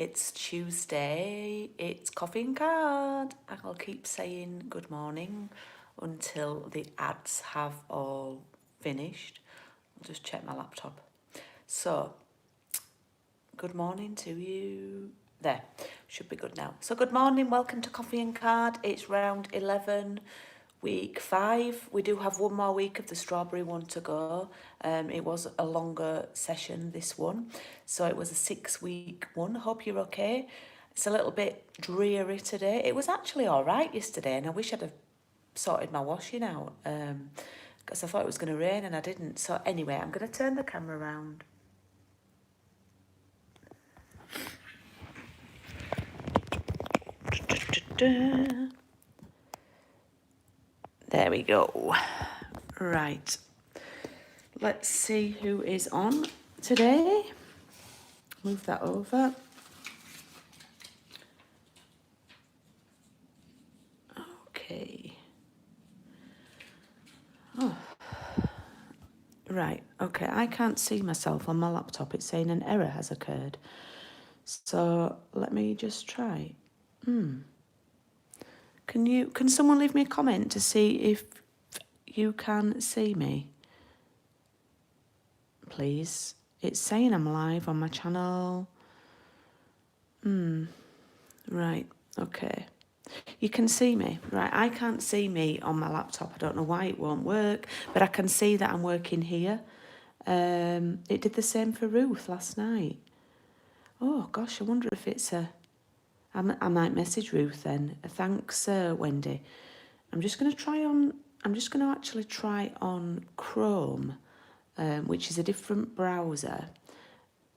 It's Tuesday, it's coffee and card. I'll keep saying good morning until the ads have all finished. I'll just check my laptop. So, good morning to you. There, should be good now. So good morning, welcome to Coffee and Card. It's round 11, week 5. We do have one more week of the strawberry one to go. It was a longer session, this one. So it was a 6-week one. Hope you're okay. It's a little bit dreary today. It was actually all right yesterday, and I wish I'd have sorted my washing out because I thought it was going to rain and I didn't. So anyway, I'm going to turn the camera around. There we go. Right. Let's see who is on today. Move that over. Okay. Oh. Right. Okay. I can't see myself on my laptop. It's saying an error has occurred. So let me just try. Can someone leave me a comment to see if you can see me? Please. It's saying I'm live on my channel. Right. Okay. You can see me. Right. I can't see me on my laptop. I don't know why it won't work, but I can see that I'm working here. It did the same for Ruth last night. Oh gosh, I wonder if it's a... I might message Ruth then. Thanks, Wendy. I'm just going to actually try on Chrome, which is a different browser,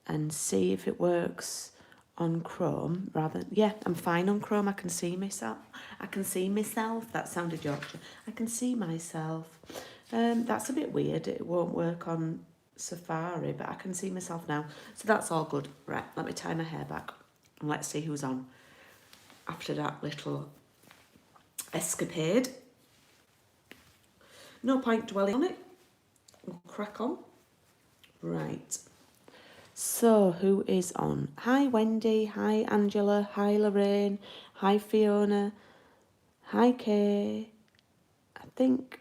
and see if it works on Chrome yeah, I'm fine on Chrome. I can see myself. That sounded Yorkshire. I can see myself. That's a bit weird. It won't work on Safari, but I can see myself now. So that's all good. Right, let me tie my hair back and let's see who's on after that little escapade. No point dwelling on it. We'll crack on. Right. So, who is on? Hi, Wendy. Hi, Angela. Hi, Lorraine. Hi, Fiona. Hi, Kay. I think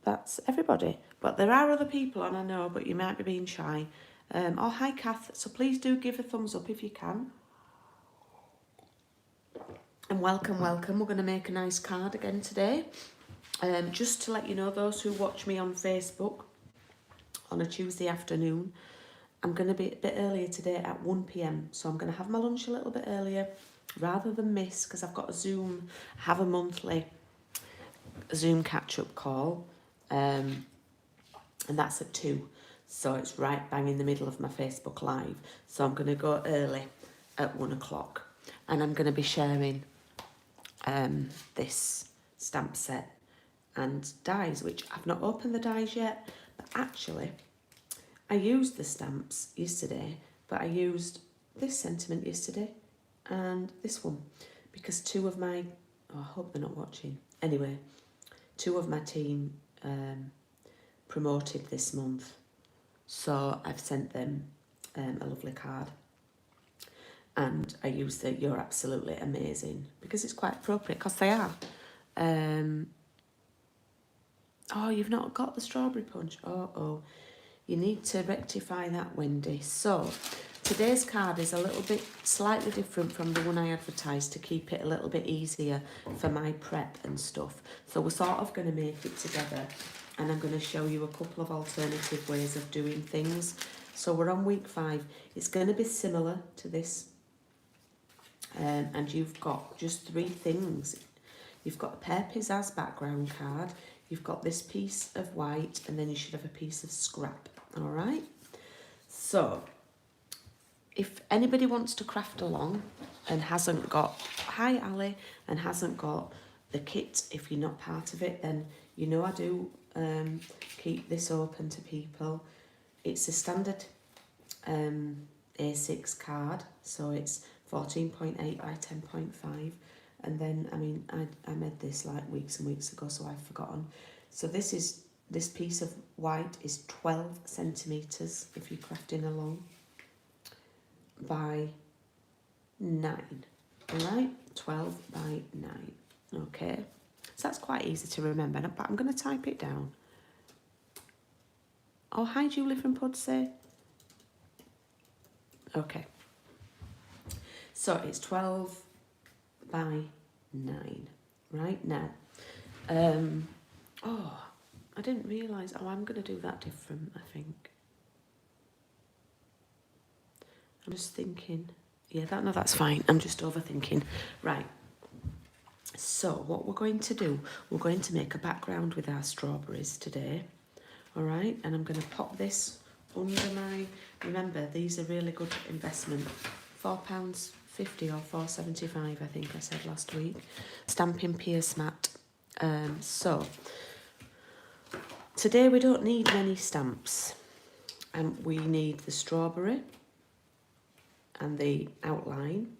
that's everybody. But there are other people on, I know, but you might be being shy. Oh, hi, Kath. So please do give a thumbs up if you can. And welcome, welcome. We're going to make a nice card again today. Just to let you know, those who watch me on Facebook on a Tuesday afternoon, I'm going to be a bit earlier today at 1 p.m. So I'm going to have my lunch a little bit earlier rather than miss, because I've got have a monthly Zoom catch-up call. And that's at 2. So it's right bang in the middle of my Facebook Live. So I'm going to go early at 1 o'clock. And I'm going to be sharing this stamp set and dies, which I've not opened the dies yet. But actually, I used the stamps yesterday, but I used this sentiment yesterday and this one because two of my... Oh, I hope they're not watching. Anyway, two of my team promoted this month. So I've sent them a lovely card. And I used the "You're absolutely amazing" because it's quite appropriate, because they are. Oh, you've not got the strawberry punch. Oh. You need to rectify that, Wendy. So today's card is a little bit slightly different from the one I advertised to keep it a little bit easier for my prep and stuff. So we're sort of going to make it together, and I'm going to show you a couple of alternative ways of doing things. So we're on week 5. It's going to be similar to this. And you've got just 3 things. You've got a Pear Pizzazz background card. You've got this piece of white, and then you should have a piece of scrap. All right. So if anybody wants to craft along and hasn't got, hi Ali, and hasn't got the kit, if you're not part of it, then you know I do keep this open to people. It's a standard A6 card, so it's 14.8 by 10.5. And then, I mean, I made this like weeks and weeks ago, so I've forgotten. So this piece of white is 12 centimetres if you're crafting along by 9. All right, 12 by 9. Okay, so that's quite easy to remember, but I'm going to type it down. Oh, hi Julie from Pudsey. Okay, so it's 12 by 9. Right now, oh, I didn't realise. Oh, I'm going to do that different, I think. I'm just thinking. Yeah, no, that's fine. I'm just overthinking. Right. So what we're going to do, we're going to make a background with our strawberries today. All right. And I'm going to pop this under my, remember, these are really good investment. £4.50 or £4.75, I think I said last week. Stampin' Pierce mat. So today we don't need many stamps. We need the strawberry and the outline,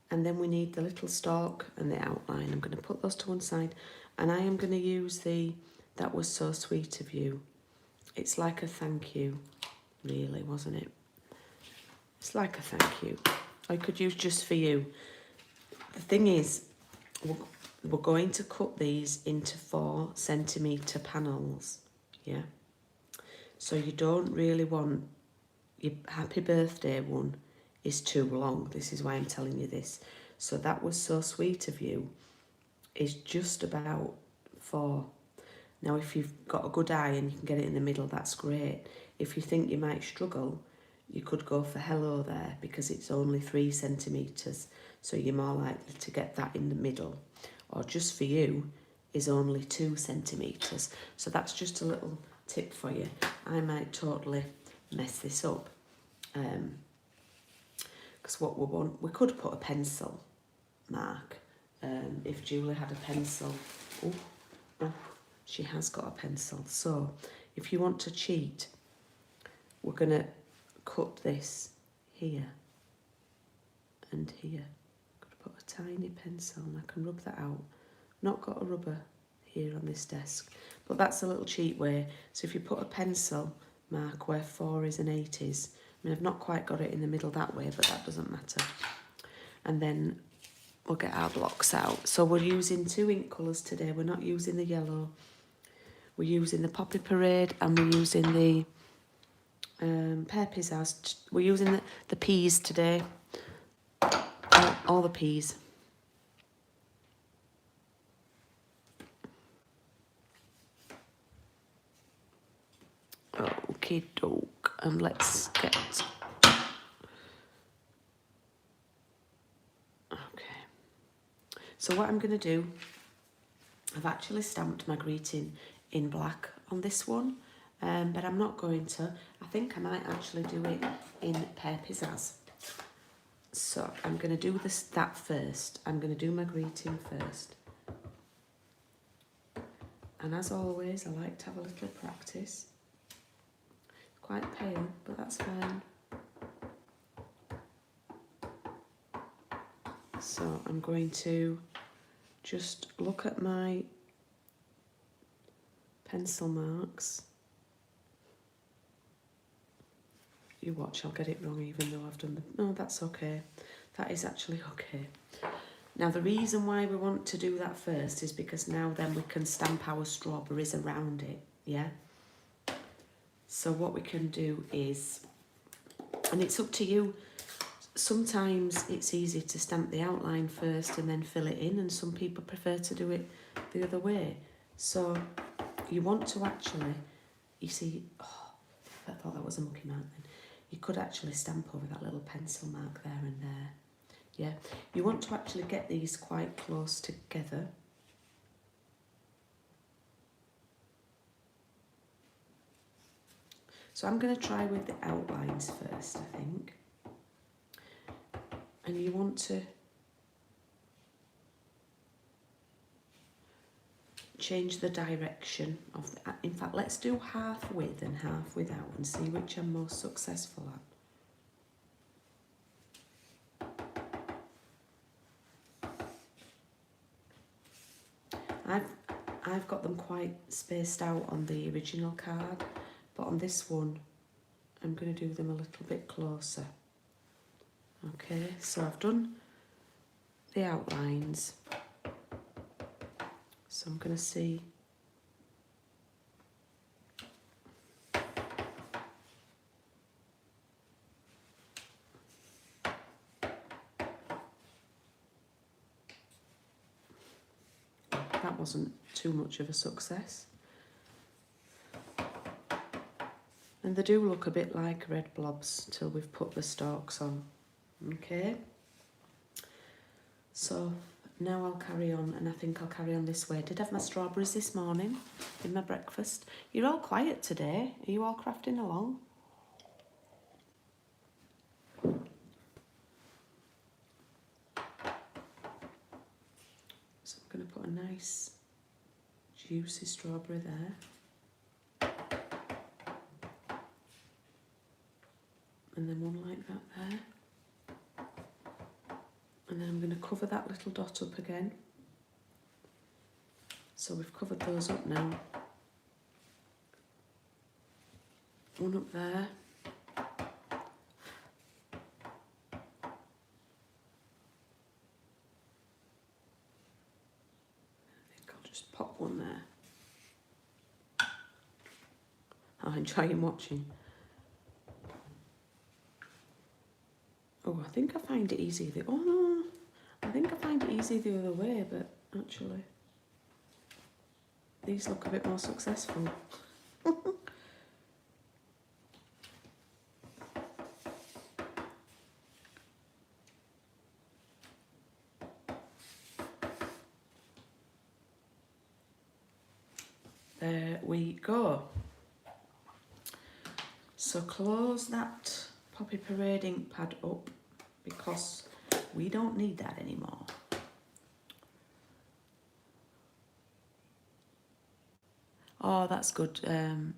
and then we need the little stalk and the outline. I'm going to put those to one side, and I am going to use the That Was So Sweet of You. It's like a thank you, really, wasn't it? It's like a thank you. I could use Just For You. The thing is, we're going to cut these into 4cm panels, yeah? So you don't really want your happy birthday one is too long. This is why I'm telling you this. So That Was So Sweet of You is just about 4. Now, if you've got a good eye and you can get it in the middle, that's great. If you think you might struggle, you could go for Hello there because it's only 3cm. So you're more likely to get that in the middle. Or Just For You is only 2cm. So that's just a little tip for you. I might totally mess this up. Because what we want, we could put a pencil mark. If Julie had a pencil. Oh, she has got a pencil. So if you want to cheat, we're going to cut this here and here. Could put a tiny pencil and I can rub that out. Not got a rubber here on this desk, but that's a little cheat way. So if you put a pencil mark where 4 is and 8 is, I mean, I've not quite got it in the middle that way, but that doesn't matter. And then we'll get our blocks out. So we're using 2 ink colours today. We're not using the yellow. We're using the Poppy Parade and we're using the Pear Pizzazz. We're using the peas today. All the peas. Okie doke. And let's get... Okay. So what I'm going to do, I've actually stamped my greeting in black on this one, but I'm not going to. I think I might actually do it in Pear Pizzazz. So I'm going to do that first. I'm going to do my greeting first. And as always, I like to have a little practice. Quite pale, but that's fine. So I'm going to just look at my pencil marks. You watch, I'll get it wrong even though I've done the... No, that's okay. That is actually okay. Now, the reason why we want to do that first is because now then we can stamp our strawberries around it, yeah? So what we can do is, and it's up to you, sometimes it's easy to stamp the outline first and then fill it in, and some people prefer to do it the other way. So you want to actually, you see, oh, I thought that was a mucky mark then. You could actually stamp over that little pencil mark there and there. Yeah, you want to actually get these quite close together. So I'm going to try with the outlines first, I think. And you want to change the direction of the... In fact, let's do half with and half without and see which I'm most successful at. I've got them quite spaced out on the original card, but on this one, I'm going to do them a little bit closer. Okay, so I've done the outlines. So I'm going to see. That wasn't too much of a success. And they do look a bit like red blobs till we've put the stalks on. Okay. So now I'll carry on, and I think I'll carry on this way. I did have my strawberries this morning in my breakfast. You're all quiet today. Are you all crafting along? So I'm going to put a nice juicy strawberry there. And then one like that there. And then I'm going to cover that little dot up again. So we've covered those up now. One up there. I think I'll just pop one there. I'm enjoying watching. Oh, I think I find it easy the other way, but actually these look a bit more successful. There we go. So close that Poppy Parade ink pad up because we don't need that anymore. Oh, that's good. You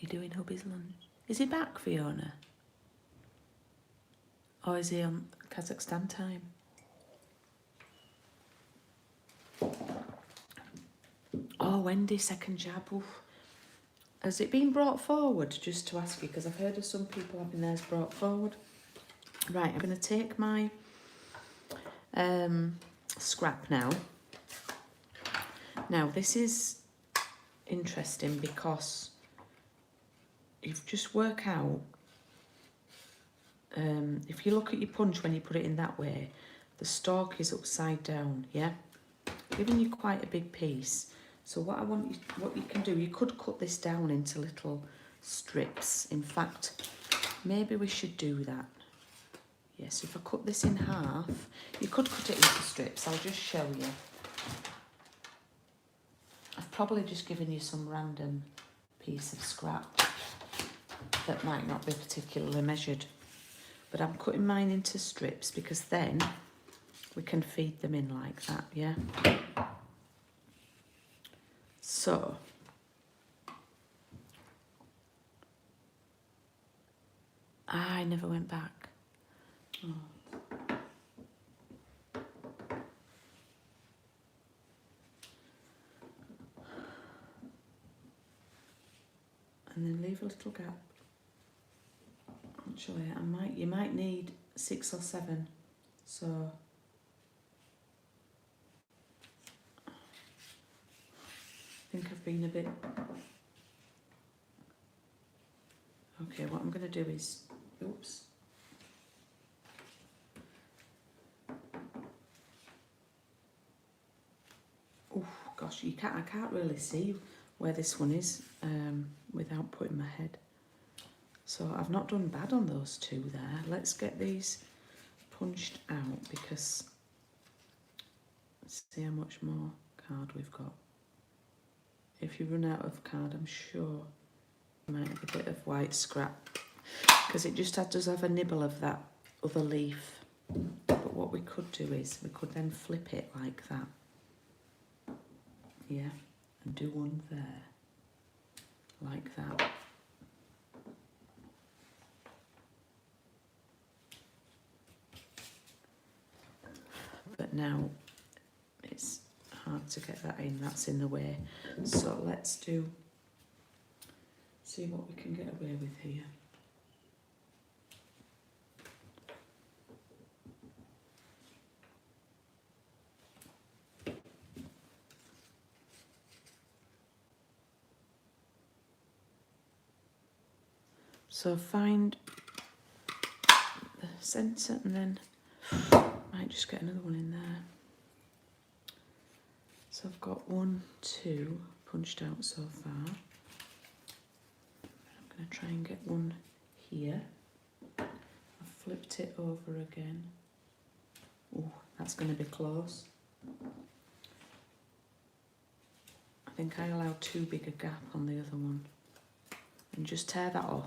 doing hubby's lunch? Is he back, Fiona? Or is he on Kazakhstan time? Oh, Wendy, second jab. Oof. Has it been brought forward, just to ask you, because I've heard of some people having theirs brought forward. Right, I'm going to take my scrap now. Now, this is interesting because you just work out, if you look at your punch when you put it in that way, the stalk is upside down, yeah? Giving you quite a big piece. So what you can do, you could cut this down into little strips. In fact, maybe we should do that. Yes, if I cut this in half, you could cut it into strips. I'll just show you. I've probably just given you some random piece of scrap that might not be particularly measured. But I'm cutting mine into strips because then we can feed them in like that, yeah? So, I never went back. Oh. And then leave a little gap. Actually, you might need 6 or 7. So I think I've been a bit. Okay, what I'm going to do is, oops. Oh gosh, I can't really see where this one is without putting my head. So I've not done bad on those two there. Let's get these punched out because let's see how much more card we've got. If you run out of card, I'm sure you might have a bit of white scrap because it just does have a nibble of that other leaf. But what we could do is we could then flip it like that. Yeah, and do one there, like that. But now it's hard to get that in, that's in the way. So let's see what we can get away with here. So find the centre and then might just get another one in there. So I've got 1, 2 punched out so far. I'm going to try and get one here. I've flipped it over again. Oh, that's going to be close. I think I allowed too big a gap on the other one. And just tear that off,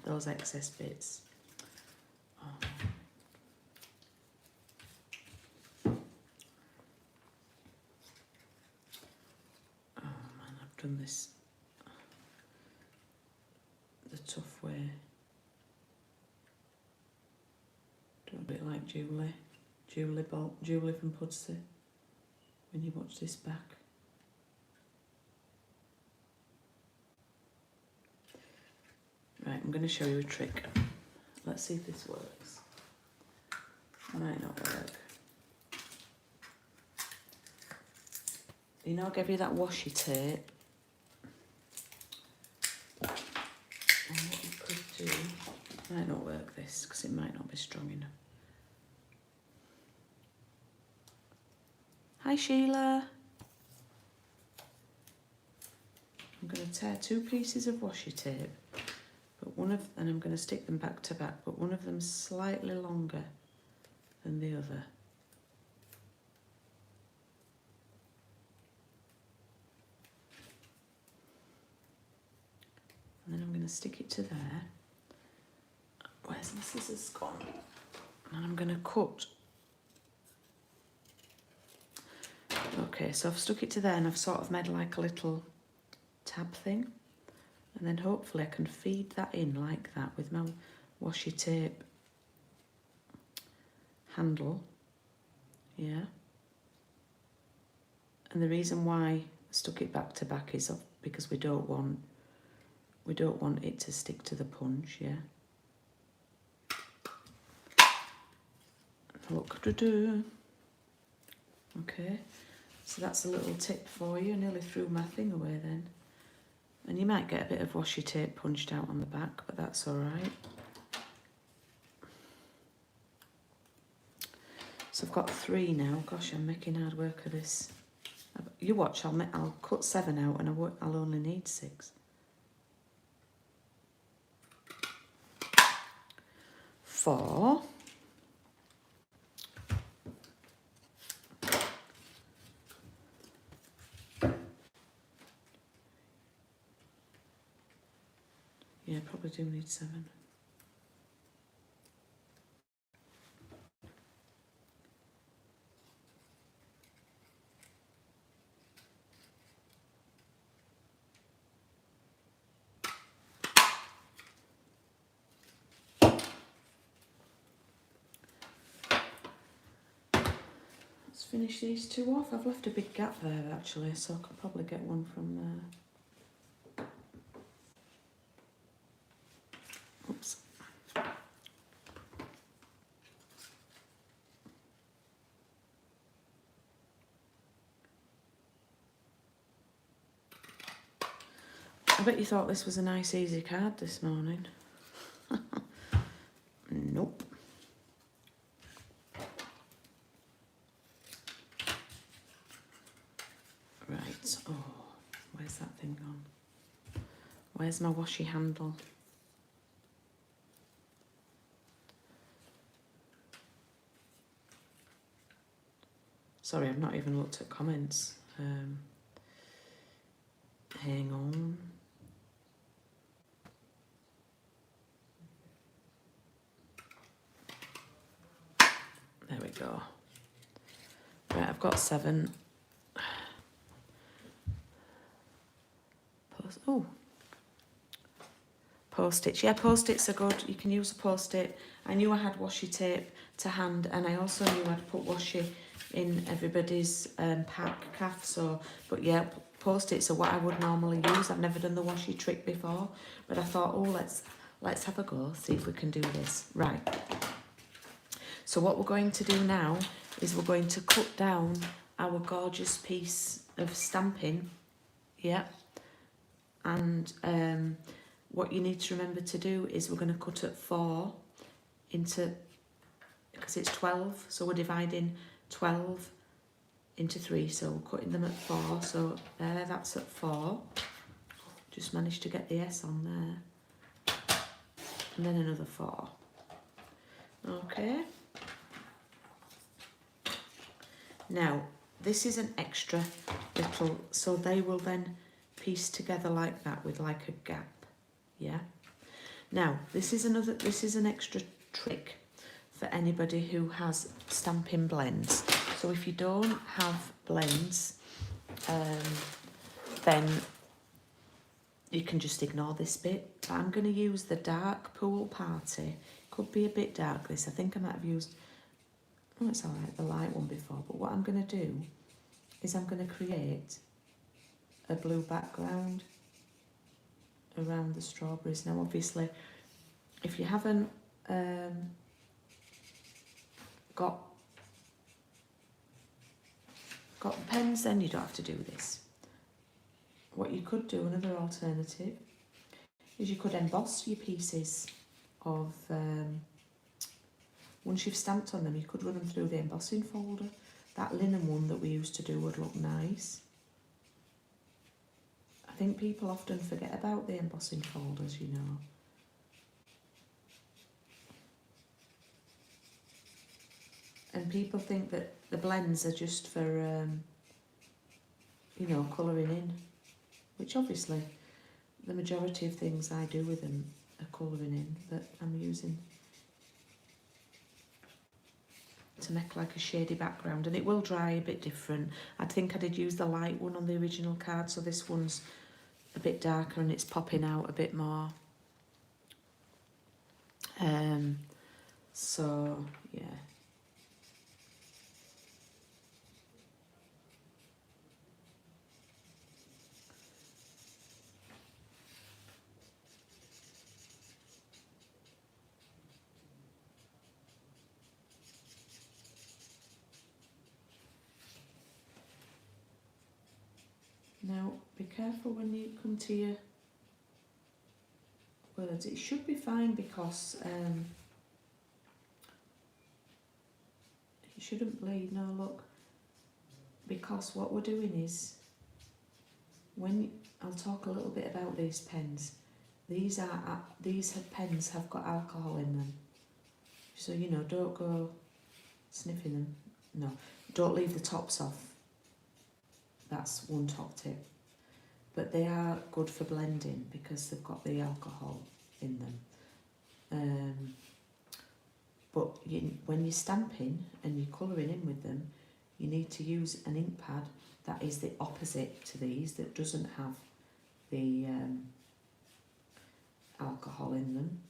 those excess bits. Oh. Oh man, I've done this the tough way. Do a bit like Julie from Pudsey, when you watch this back. Right, I'm going to show you a trick. Let's see if this works. Might not work. You know, I gave you that washi tape. And what you could do, might not work this, because it might not be strong enough. Hi Sheila. I'm going to tear 2 pieces of washi tape, but and I'm going to stick them back to back, but one of them's slightly longer than the other. And then I'm going to stick it to there. Where's the scissors gone? And I'm going to cut. Okay, so I've stuck it to there and I've sort of made like a little tab thing. And then hopefully I can feed that in like that with my washi tape handle. Yeah. And the reason why I stuck it back to back is because we don't want it to stick to the punch, yeah. Look to do. Okay, so that's a little tip for you. I nearly threw my thing away then. And you might get a bit of washi tape punched out on the back, but that's all right. So I've got 3 now. Gosh, I'm making hard work of this. You watch, I'll cut 7 out and I'll only need 6. 4. Yeah, probably do need 7. Let's finish these 2 off. I've left a big gap there actually, so I could probably get one from there. Oops. I bet you thought this was a nice easy card this morning. Nope. Right, oh, where's that thing gone? Where's my washi handle? Sorry, I've not even looked at comments. Hang on. There we go. Right, I've got 7. Post-its. Yeah, post-its are good. You can use a post-it. I knew I had washi tape to hand, and I also knew I'd put washi in everybody's calf. So, but yeah, post-its are what I would normally use. I've never done the washi trick before, but I thought, oh, let's have a go, see if we can do this. Right. So what we're going to do now is we're going to cut down our gorgeous piece of stamping. Yeah. And what you need to remember to do is we're going to cut at 4 into, because it's 12, so we're dividing 12 into 3, so we're cutting them at 4, so there, that's at 4. Just managed to get the S on there. And then another 4. Okay. Now, this is an extra little, so they will then piece together like that with like a gap, yeah? Now, this is an extra trick for anybody who has stamping blends. So if you don't have blends, then you can just ignore this bit. But I'm going to use the dark Pool Party. Could be a bit dark, this. I think I might have used, oh, it's all right, the light one before. But what I'm going to do is I'm going to create a blue background around the strawberries. Now, obviously, if you haven't got pens, then you don't have to do this. What you could do, another alternative, is you could emboss your pieces of, once you've stamped on them, you could run them through the embossing folder. That linen one that we used to do would look nice. I think people often forget about the embossing folders, you know. And people think that the blends are just for, you know, colouring in. Which obviously, the majority of things I do with them are colouring in, but I'm using to make like a shady background, and it will dry a bit different. I think I did use the light one on the original card, so this one's a bit darker and it's popping out a bit more. So yeah. Now, be careful when you come to your words. It should be fine because it shouldn't bleed. No, look. Because what we're doing is, I'll talk a little bit about these pens. These pens have got alcohol in them. So, you know, don't go sniffing them. No, don't leave the tops off. That's one top tip. But they are good for blending because they've got the alcohol in them. But when you're stamping and you're colouring in with them, you need to use an ink pad that is the opposite to these, that doesn't have the alcohol in them.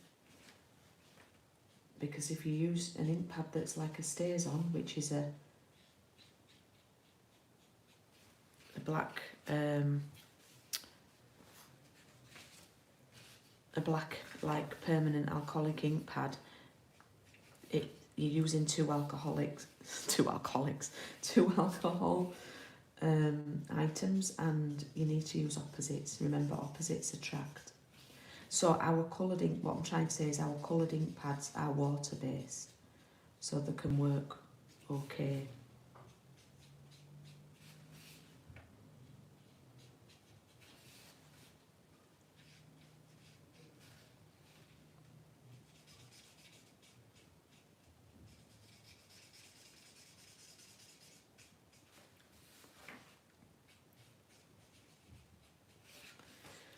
Because if you use an ink pad that's like a StazOn, which is a black like permanent alcoholic ink pad, you're using two alcohol items, and you need to use opposites. Remember, opposites attract. So our coloured ink, what I'm trying to say is our coloured ink pads are water based, so they can work okay.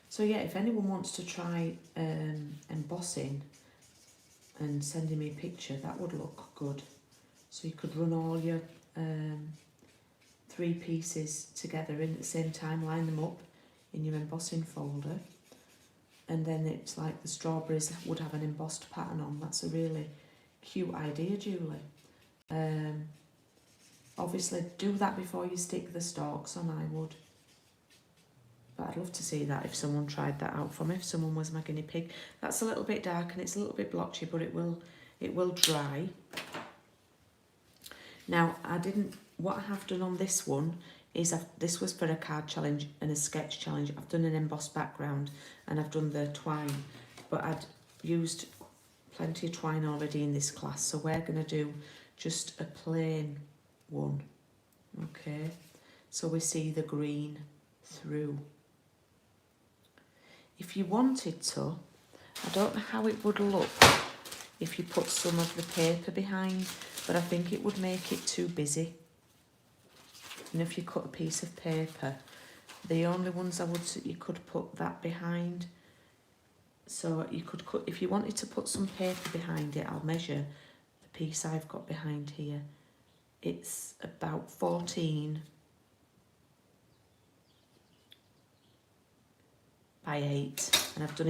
So yeah, if anyone wants to try embossing and sending me a picture, that would look good. So you could run all your 3 pieces together in at the same time, line them up in your embossing folder, and then it's like the strawberries would have an embossed pattern on. That's a really cute idea, Julie. Obviously do that before you stick the stalks on, I would. But I'd love to see that if someone tried that out for me, if someone was my guinea pig. That's a little bit dark and it's a little bit blotchy, but it will dry. Now, what I have done on this one is this was for a card challenge and a sketch challenge. I've done an embossed background and I've done the twine, but I'd used plenty of twine already in this class, so we're going to do just a plain one. Okay, so we see the green through. If you wanted to, I don't know how it would look if you put some of the paper behind, but I think it would make it too busy. And if you cut a piece of paper, the only ones I would say you could put that behind. So you could cut, if you wanted to put some paper behind it, I'll measure the piece I've got behind here. It's about 14 by 8, and I've done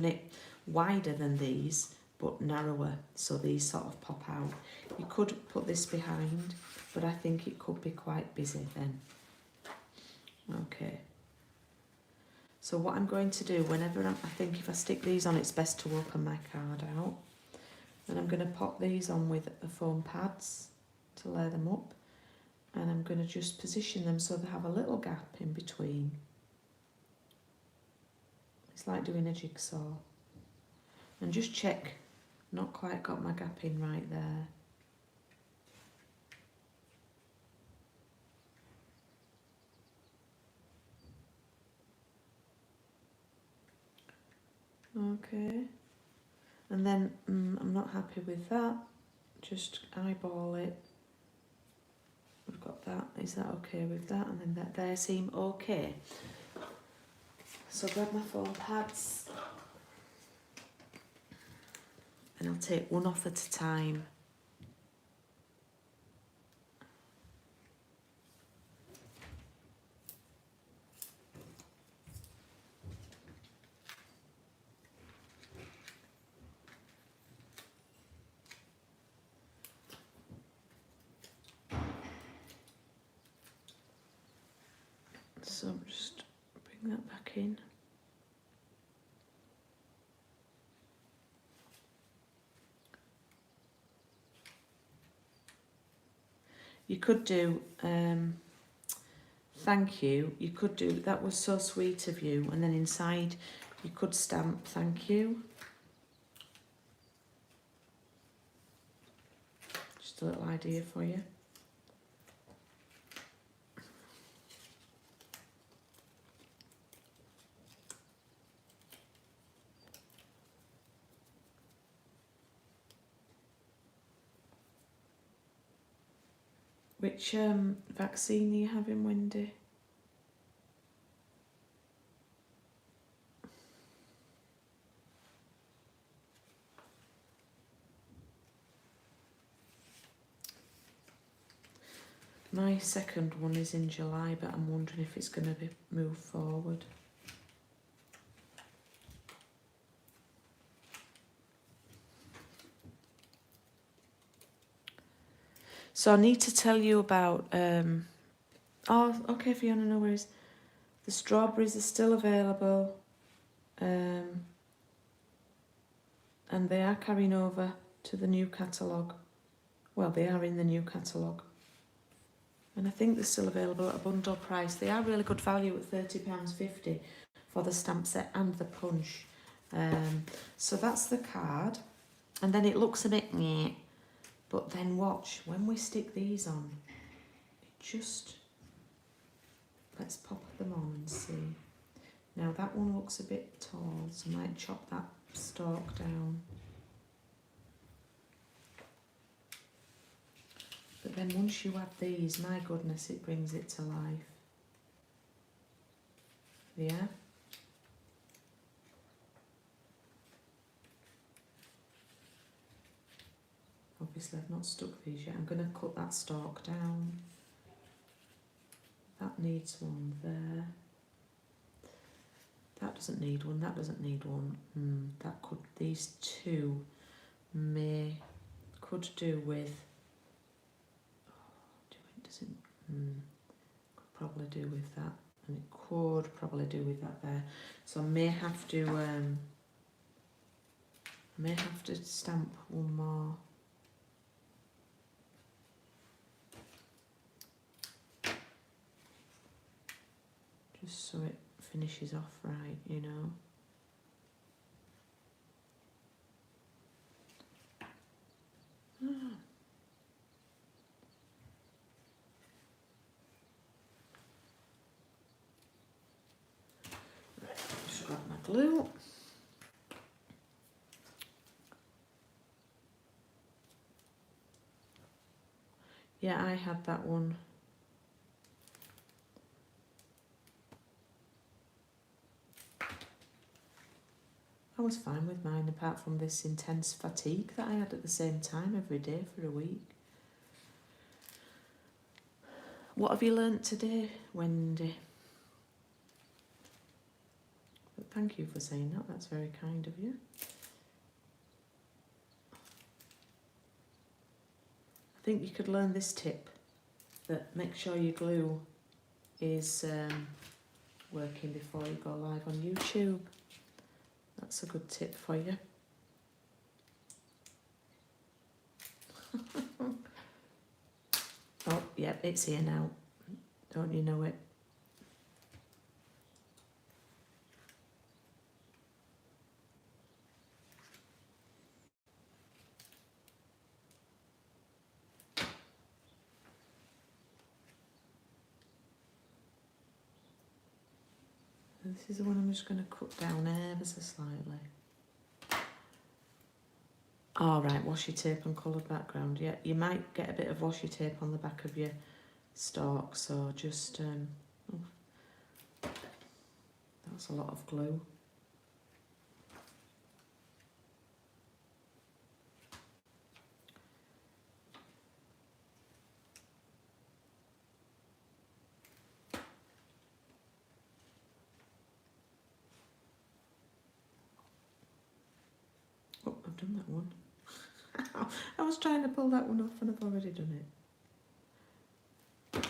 it wider than these but narrower, so these sort of pop out. You could put this behind, but I think it could be quite busy then. Okay, so what I'm going to do whenever I think if I stick these on, it's best to open my card out, and I'm going to pop these on with the foam pads to layer them up, and I'm going to just position them so they have a little gap in between. It's like doing a jigsaw. And just check, not quite got my gap in right there. Okay, and then I'm not happy with that, just eyeball it. We've got that, is that okay with that? And then that there seem okay. So grab my foam pads and I'll take one off at a time. So just bring that back in. You could do thank you. You could do that was so sweet of you, and then inside you could stamp thank you. Just a little idea for you. Which vaccine are you having, Wendy? My second one is in July, but I'm wondering if it's going to be moved forward. So I need to tell you about, oh, okay, Fiona, no worries. The strawberries are still available, and they are carrying over to the new catalogue. Well, they are in the new catalogue. And I think they're still available at a bundle price. They are really good value at £30.50 for the stamp set and the punch. So that's the card. And then it looks a bit meh. But then watch, when we stick these on, it just, let's pop them on and see. Now that one looks a bit tall, so I might chop that stalk down. But then once you add these, my goodness, it brings it to life. Yeah? Obviously I've not stuck these yet. I'm going to cut that stalk down. That needs one there. That doesn't need one, that doesn't need one. That could, these two could do with, could probably do with that. And it could probably do with that there. So I may have to stamp one more. just so it finishes off right, you know. Right, just grab my glue. Yeah, I had that one. I was fine with mine, apart from this intense fatigue that I had at the same time every day for a week. What have you learnt today, Wendy? Thank you for saying that, that's very kind of you. I think you could learn this tip, that make sure your glue is working before you go live on YouTube. That's a good tip for you. Oh, yeah, it's here now. Don't you know it? This is the one I'm just going to cut down ever so slightly. All right, washi tape and coloured background. Yeah, you might get a bit of washi tape on the back of your stalk, so just, oh, that's a lot of glue. Oh, I've done that one. I was trying to pull that one off and I've already done it.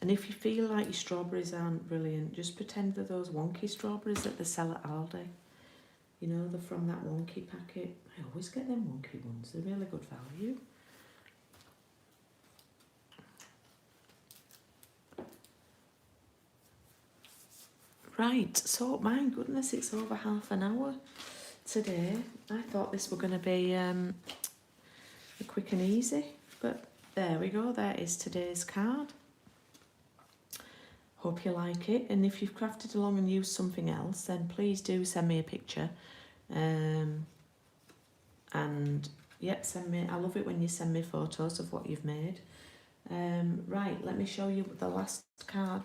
And if you feel like your strawberries aren't brilliant, just pretend they're those wonky strawberries that they sell at Aldi. You know, they're from that wonky packet. I always get them wonky ones. They're really good value. Right, so my goodness, it's over half an hour today. I thought this were going to be a quick and easy, but there we go. There is today's card. Hope you like it, and if you've crafted along and used something else, then please do send me a picture. And yeah, send me. I love it when you send me photos of what you've made. Right, let me show you the last card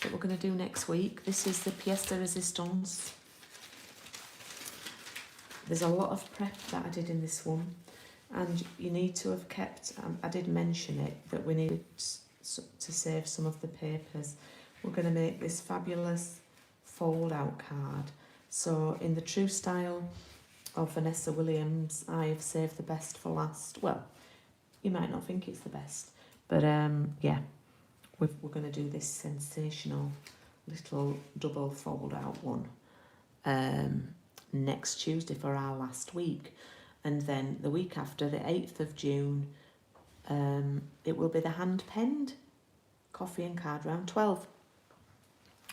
that we're going to do next week. This is the pièce de résistance. There's a lot of prep that I did in this one, and you need to have kept, I did mention it, that we needed to save some of the papers. We're going to make this fabulous fold out card. So in the true style of Vanessa Williams, I've saved the best for last. Well, you might not think it's the best, but yeah, we're going to do this sensational little double fold out one next Tuesday for our last week, and then the week after, the 8th of June, it will be the hand penned coffee and card round 12.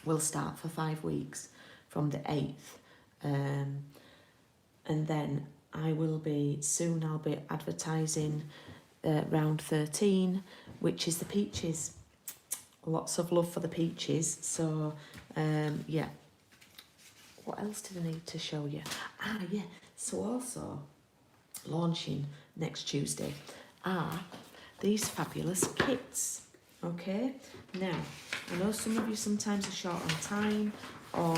We'll start for 5 weeks from the 8th, and then I'll be advertising round 13, which is the peaches. Lots of love for the peaches. So yeah, what else did I need to show you? Yeah, so also launching next Tuesday are these fabulous kits. Okay, now I know some of you sometimes are short on time or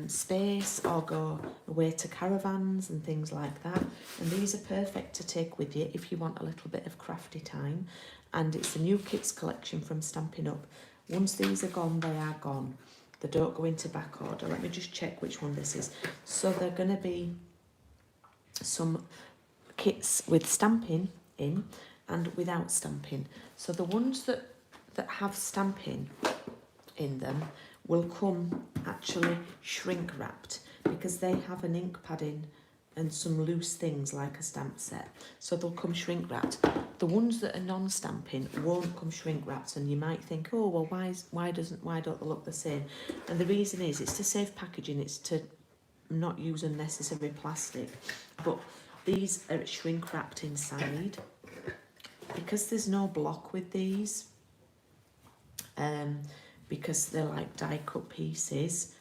space, or go away to caravans and things like that, and these are perfect to take with you if you want a little bit of crafty time. And it's the new kits collection from Stampin' Up. Once these are gone, they are gone. They don't go into back order. Let me just check which one this is. So they're going to be some kits with stamping in and without stamping. So the ones that have stamping in them will come actually shrink wrapped, because they have an ink padding and some loose things like a stamp set. So they'll come shrink wrapped. The ones that are non-stamping won't come shrink wrapped, and you might think, oh well, why don't they look the same? And the reason is it's to save packaging, it's to not use unnecessary plastic. But these are shrink wrapped inside. Because there's no block with these, because they're like die cut pieces,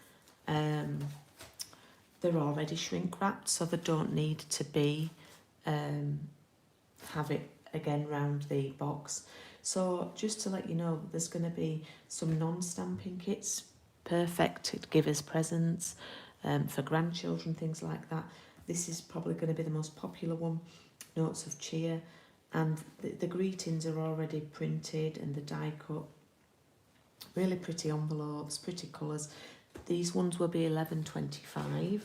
they're already shrink wrapped, so they don't need to be have it again round the box. So just to let you know, there's going to be some non-stamping kits, perfect to give as presents for grandchildren, things like that. This is probably going to be the most popular one, Notes of Cheer, and the greetings are already printed and the die cut. Really pretty envelopes, pretty colours. These ones will be $11.25.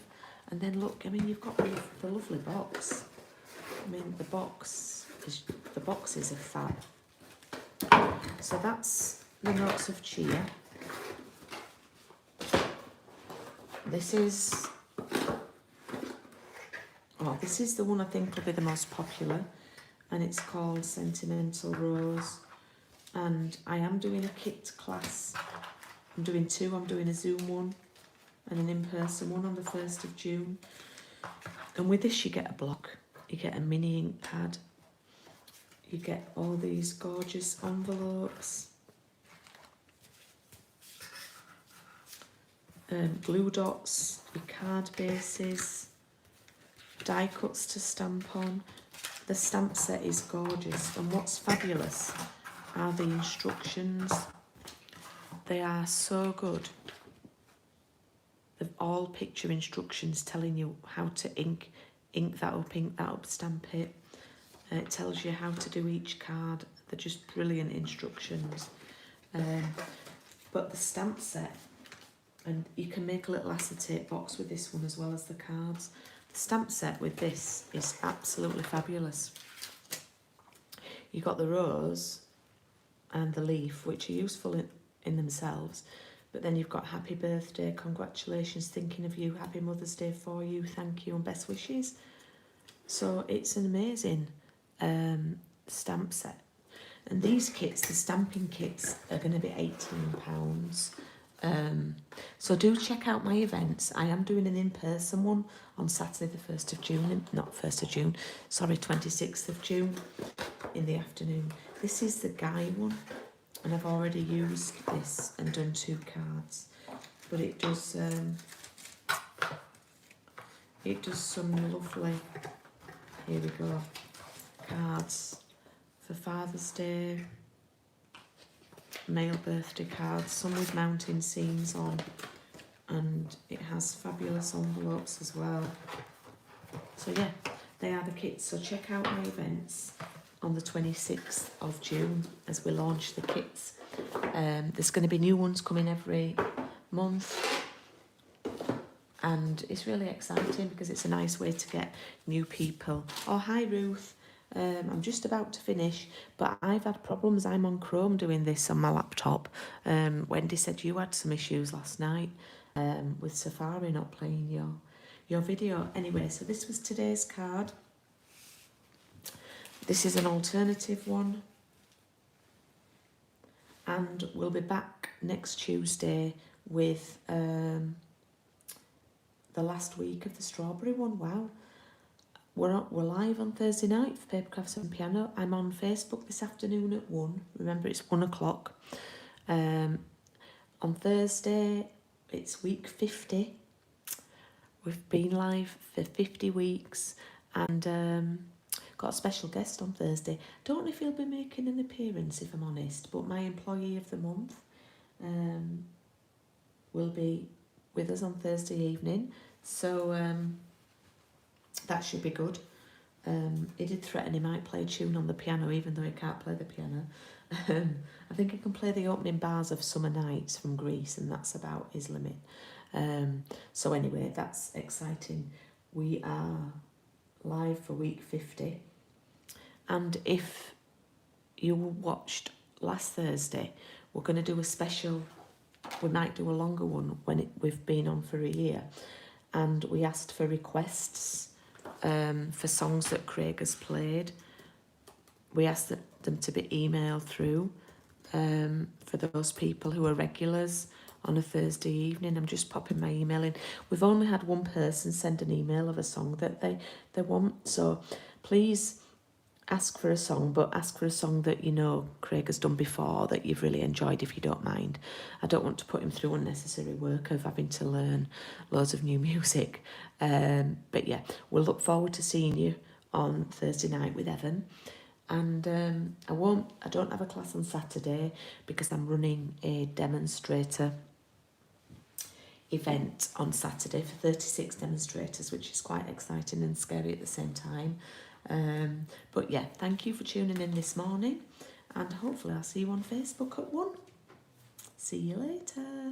And then look, I mean, you've got the lovely box. I mean, the boxes are fab. So that's the Notes of Cheer. This is the one I think will be the most popular, and it's called Sentimental Rose. And I am doing a kit class. I'm doing two. I'm doing a Zoom one and an in-person one on the 1st of June. And with this you get a block, you get a mini ink pad, you get all these gorgeous envelopes, glue dots, your card bases, die cuts to stamp on. The stamp set is gorgeous, and what's fabulous are the instructions. They are so good. They're all picture instructions telling you how to ink that up, stamp it. It tells you how to do each card. They're just brilliant instructions. But the stamp set, and you can make a little acetate box with this one as well as the cards. The stamp set with this is absolutely fabulous. You've got the rose and the leaf, which are useful in themselves, but then you've got happy birthday, congratulations, thinking of you, happy Mother's Day for you, thank you and best wishes. So it's an amazing stamp set. And these kits, the stamping kits, are going to be £18. So do check out my events. I am doing an in-person one on Saturday the 1st of June, not 1st of June, sorry, 26th of June in the afternoon. This is the Guy one, and I've already used this and done 2 cards, but it does some lovely, here we go, cards for Father's Day, male birthday cards, some with mountain scenes on, and it has fabulous envelopes as well. So yeah, they are the kits. So check out my events on the 26th of June as we launch the kits. There's going to be new ones coming every month, and it's really exciting because it's a nice way to get new people. Oh, hi Ruth. I'm just about to finish, but I've had problems. I'm on Chrome doing this on my laptop. Wendy said you had some issues last night with Safari not playing your video. Anyway, so this was today's card. This is an alternative one. And we'll be back next Tuesday with the last week of the strawberry one. Wow. We're live on Thursday night for Papercrafts and Piano. I'm on Facebook this afternoon at 1. Remember, it's 1 o'clock. On Thursday, it's week 50. We've been live for 50 weeks and got a special guest on Thursday. Don't know if he'll be making an appearance, if I'm honest, but my employee of the month will be with us on Thursday evening. So that should be good. He did threaten he might play a tune on the piano, even though he can't play the piano. I think he can play the opening bars of Summer Nights from Greece, and that's about his limit. So anyway, that's exciting. We are live for week 50. And if you watched last Thursday, we're going to do a special, we might do a longer one when we've been on for a year. And we asked for requests for songs that Craig has played. We asked them to be emailed through for those people who are regulars on a Thursday evening. I'm just popping my email in. We've only had one person send an email of a song that they want, so please ask for a song, but ask for a song that you know Craig has done before, that you've really enjoyed, if you don't mind. I don't want to put him through unnecessary work of having to learn loads of new music. But yeah, we'll look forward to seeing you on Thursday night with Evan. And I don't have a class on Saturday because I'm running a demonstrator event on Saturday for 36 demonstrators, which is quite exciting and scary at the same time. But yeah, thank you for tuning in this morning, and hopefully I'll see you on Facebook at 1. See you later.